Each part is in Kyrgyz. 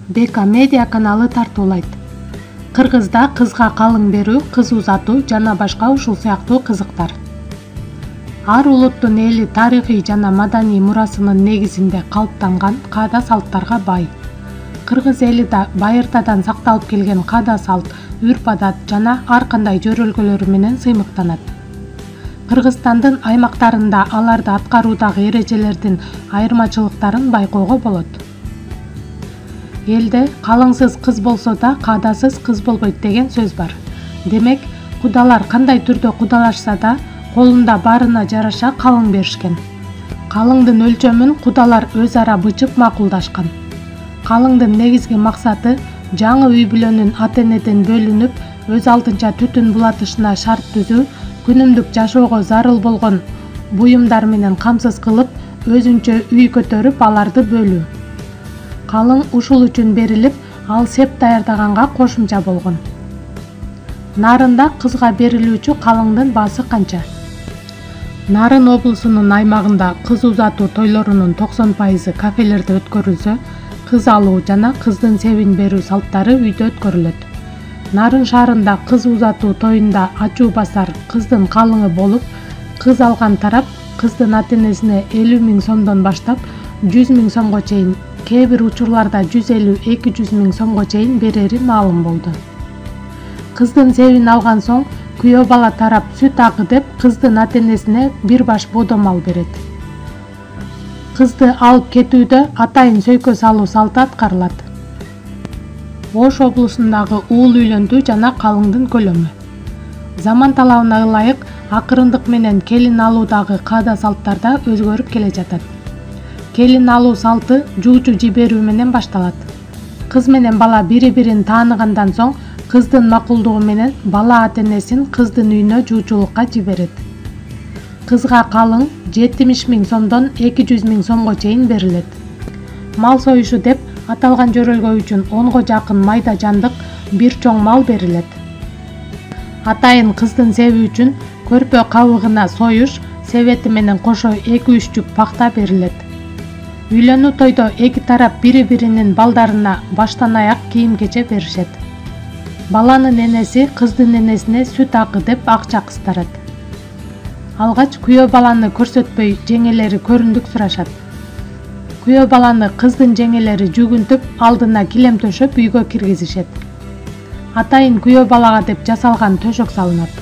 БК Медиа каналы тартуулайт. Кыргызда кызга калың берүү, кыз узатуу жана башка ушул сыяктуу кызыктар. Ар улуттун эли тарыхый жана маданий мурасынын негизинде калыптанган каада салттарга бай. Кыргыз эли да байыртадан сакталып келген каада салт, үрп-адат жана ар кандай жөрөлгөлөрү менен сыймыктанат. Кыргызстандын аймактарында аларды аткаруудагы эрежелердин айырмачылыктарын байкоого болот. Элде калыңсыз кыз болсо да каадасыз кыз болбойт деген сөз бар. Демек, кудалар кандай түрдө кудалашса да колунда барына жараша калың беришкен. Калыңдын өлчөмүн кудалар өз ара бычып макулдашкан. Калыңдын негизги максаты жаңы үй бүлөнүн ата-энеден бөлүнүп, өз алдынча түтүн булатышына шарт түзүү, күнүмдүк жашоого зарыл болгон буюмдар менен камсыз кылып, өзүнчө үй көтөрүп аларды бөлүү. Калың ушул үчүн берилип, ал сеп даярдаганга кошумча болгон. Нарында кызга берилүүчү калыңдын баасы канча? Нарын облусунун аймагында кыз узатуу тойлорунун 90% кафелерде өткөрүлсө, кыз алуу жана кыздын себин берүү салттары үйдө өткөрүлөт. Нарын шаарында кыз узатуу тоюнда ачуу басар кыздын калыңы болуп, кыз алган тарап кыздын ата-энесине 50 000 сомдон баштап 100 000 сомго чейин, кээ бир учурларда 150-200 000 сомго чейин берери маалым болду. Кыздын себин алган соң күйөө бала тарап сүт акы деп кыздын ата-энесине бир баш бодо мал берет. Кызды алып кетүүдө атайын сөйкө салуу салты аткарылат. Ош облусундагы уул үйлөндүү жана калыңдын көлөмү. Заман талабына ылайык акырындык менен келин алуудагы каада салттарда өзгөрүп келе жатат. Келин алуу салты жуучу жиберүү менен башталат. Кыз менен бала бири-бирин тааныгандан соң кыздын макулдугу менен бала ата-энесин кыздын үйүнө жуучулукка жиберет. Кызга калың 70 000 сомдон 200 000 сомго чейин берилет. Мал союшу деп аталган жөрөлгө үчүн 10го жакын майда жандык бир чоң мал берилет. Атайын кыздын себи үчүн көрпө кабыгына союш, себети менен кошо 2-3 жүк пакта берилет. Үйлөнүү тойдо эки тарап бири-биринин балдарына баштан аяк кийим-кече беришет. Баланын энеси кыздын энесине сүт акы деп акча кыстарат. Алгач күйөө баланы көрсөтпөй жеңелери көрүндүк сурашат. Күйөө баланы кыздын жеңелери жүгүнтүп, алдына килем төшөп үйгө киргизишет. Атайын күйөө балага деп жасалган төшөк салынат.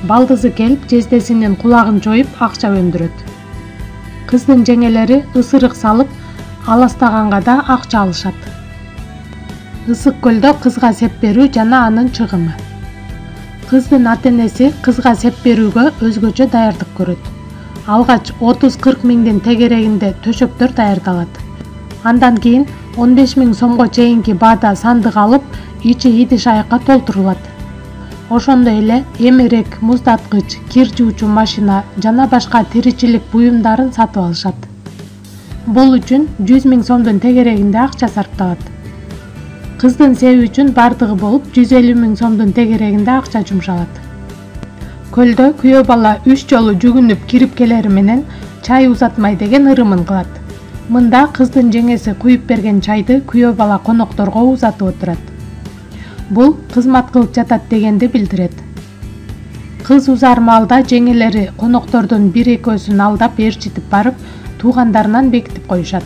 Балдызы келип, жездесинин кулагын чоюп акча өндүрөт. Кыздын жеңелери ысырык салып, аластаганга да акча алышат. Ысык көлдө кызга сеп берүү жана анын чыгымы. Кыздын ата-энеси кызга сеп берүүгө өзгөчө даярдык көрөт. Алгач 30-40 миңдин тегерегинде төшөктөр даярдалат. Андан кийин 15 000 сомго чейинки баада сандык алып, ичи идиш-аякка толтурулат. Ошондой эле эмерек, муздаткыч, кир жуучу машина жана башка тиричилик буюмдарын сатып алышат. Бул үчүн 100 000 сомдун тегерегинде акча сарпталат. Кыздын себи үчүн бардыгы болуп 150 000 сомдун тегерегинде акча жумшалат. Көлдө күйөө бала 3 жолу жүгүнүп кирип келери менен чай узатмай деген ырымын кылат. Мында кыздын жеңеси куюп берген чайды күйөө бала конокторго узатып отурат. Бул кызмат кылып жатат дегенди билдирет. Кыз узар маалда жеңелери коноктордун 1-2-өсүн алдап ээрчитип барып, туугандарынан бекитип коюшат.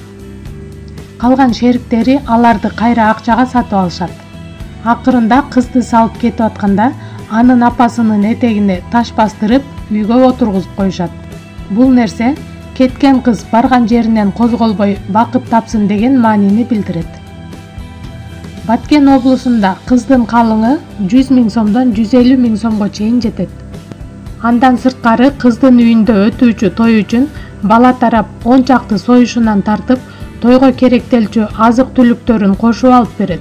Калган шериктери аларды кайра акчага сатып алышат. Акырында кызды салып кетип атканда анын апасынын этегине таш бастырып, үйгө отургузуп коюшат. Бул нерсе кеткен кыз барган жеринен козголбой бакыт тапсын деген маанини билдирет. Баткен облусунда кыздын калыңы 100 000 сомдон 150 000 сомго чейин жетет. Андан сырткары кыздын үйүндө өтүүчү той үчүн бала тарап 10 чакты союшунан тартып, тойго керектелчү азык-түлүктөрүн кошуп алып берет.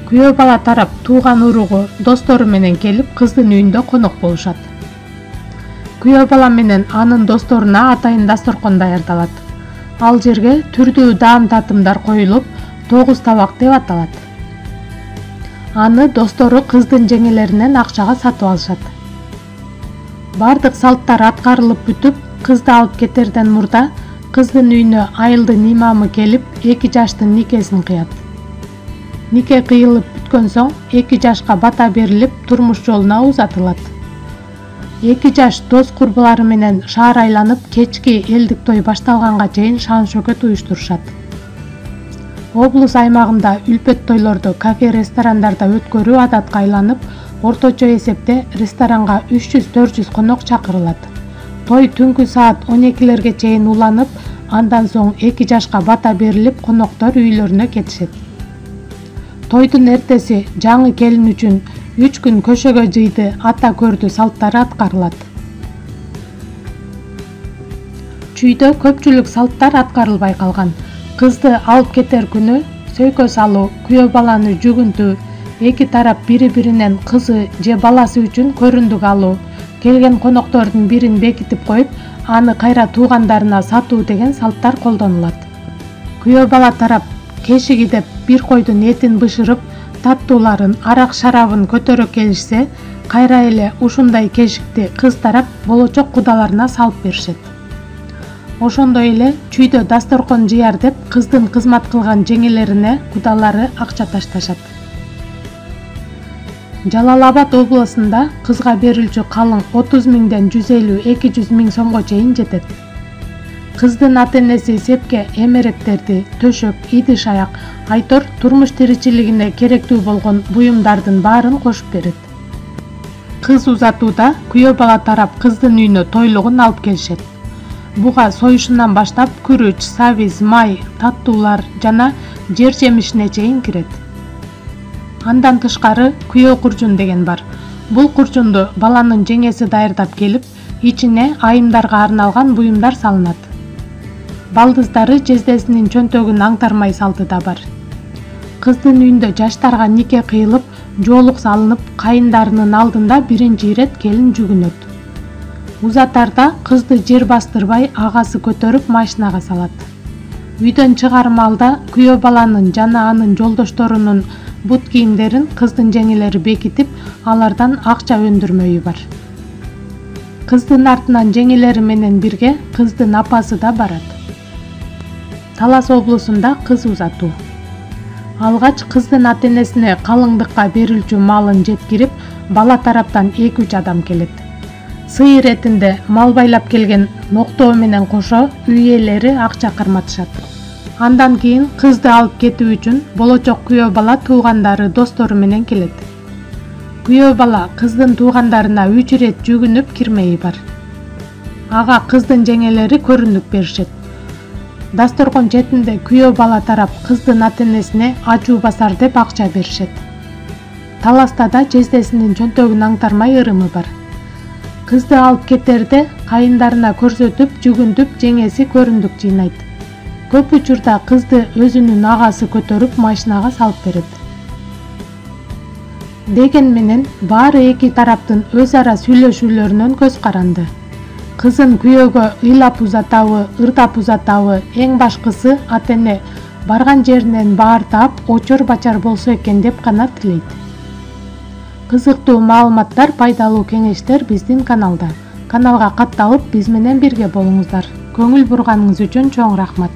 Күйөө бала тарап тууган уругу, достору менен келип кыздын үйүндө конок болушат. Күйөө бала менен анын досторуна атайын дасторкон даярдалат. Ал жерге түрдүү даам-татымдар коюлуп, 9 табак деп аталат. Аны достору кыздын жеңелеринен акчага сатып алышат. Бардык салттар аткарылып бүтүп, кызды алып кетерден мурда кыздын үйүнө айылдын имамы келип 2 жаштын никесин кыят. Нике кыйылып бүткөн соң 2 жашка бата берилип турмуш жолуна узатылат. 2 жаш дос курбулары менен шаар айланып кечки элдик той башталганга чейин шаан-шөкөт уюштурушат. Облус аймагында үлпөт тойлорду кафе-ресторандарда өткөрүү адатка айланып, орточо эсепте ресторанга 300-400 конок чакырылат. Той түнкү саат 12лерге чейин уланып, андан соң 2 жашка бата берилип, коноктор үйлөрүнө кетишет. Тойдун эртеси жаңы келин үчүн 3 күн көшөгө жыйды ата көрдү салттары аткарылат. Чүйдө көпчүлүк салттар аткарылбай калган. Кызды алып кетер күнү сөйкө салуу, күйөө баланы жүгүнтүү, эки тарап бири-биринен кызы же баласы үчүн көрүндүк алуу, келген коноктордун бирин бекитип коюп, аны кайра туугандарына сатуу деген салттар колдонулат. Күйөө бала тарап кешиги деп бир койдун этин бышырып, таттууларын, арак-шарабын көтөрө келишсе, кайра эле ушундай кешикти кыз тарап болочок кудаларына салып беришет. Ошондой эле чүйдө дасторкон жыяр деп кыздын кызмат кылган жеңелерине кудалары акча ташташат. Жалал Абад облусунда кызга берилчү калың 30 миңден 150-200 миң сомго чейин жетет. Кыздын ата-энеси сепке эмеректерди, төшөк, идиш-аяк, айтор турмуш тиричилигине керектүү болгон буюмдардын баарын кошуп берет. Кыз узатууда күйөө бала тарап кыздын үйүнө тойлугун алып келишет. Буга союшунан баштап күрүч, сабиз, май, таттуулар жана жер жемишине чейин кирет. Андан тышкары күйөө куржун деген бар. Бул куржунду баланын жеңеси даярдап келип, ичине айымдарга арналган буюмдар салынат. Балдыздары жездесинин чөнтөгүн аңтармай салты да бар. Кыздын үйүндө жаштарга нике кыйылып, жоолук салынып, кайындарынын алдында биринчи ирет келин жүгүнөт. Узатарда кызды жер бастырбай агасы көтөрүп машинага салат. Үйдөн чыгар маалда күйөө баланын жана анын жолдошторунун бут кийимдерин кыздын жеңелери бекитип, алардан акча өндүрмөйү бар. Кыздын артынан жеңелери менен бирге кыздын апасы да барат. Талас облусунда кыз узатуу. Алгач кыздын ата-энесине калыңдыкка берилчү малын жеткирип, бала тараптан 2-3 адам келет. Сыйыр этинде мал байлап келген ноктоо менен кошо үй ээлери акча карматышат. Андан кийин кызды алып кетүү үчүн болочок күйөө бала туугандары, достору менен келет. Күйөө бала кыздын туугандарына 3 ирет жүгүнүп кирмеи бар. Ага кыздын жеңелери көрүндүк беришет. Дасторкон четинде күйөө бала тарап кыздын ата-энесине ачуу басар деп акча беришет. Таласта да жездесинин чөнтөгүн аңтармай ырымы бар. Кызды алып кетерде кайындарына көрсөтүп, жүгүнтүп, жеңеси көрүндүк жыйнайт. Көп учурда кызды өзүнүн агасы көтөрүп машинага салып берет. Деген менен баары эки тараптын өз ара сүйлөшүүлөрүнөн көз каранды. Кызын күйөөгө ыйлап узатабы, ырдап узатабы, эң башкысы ата-эне барган жеринен баар таап, очор-бачар болсо экен деп гана тилейт. Кызыктуу маалыматтар, пайдалуу кеңештер биздин каналда. Каналга катталып, биз менен бирге болуңуздар. Көңүл бурганыңыз үчүн чоң рахмат.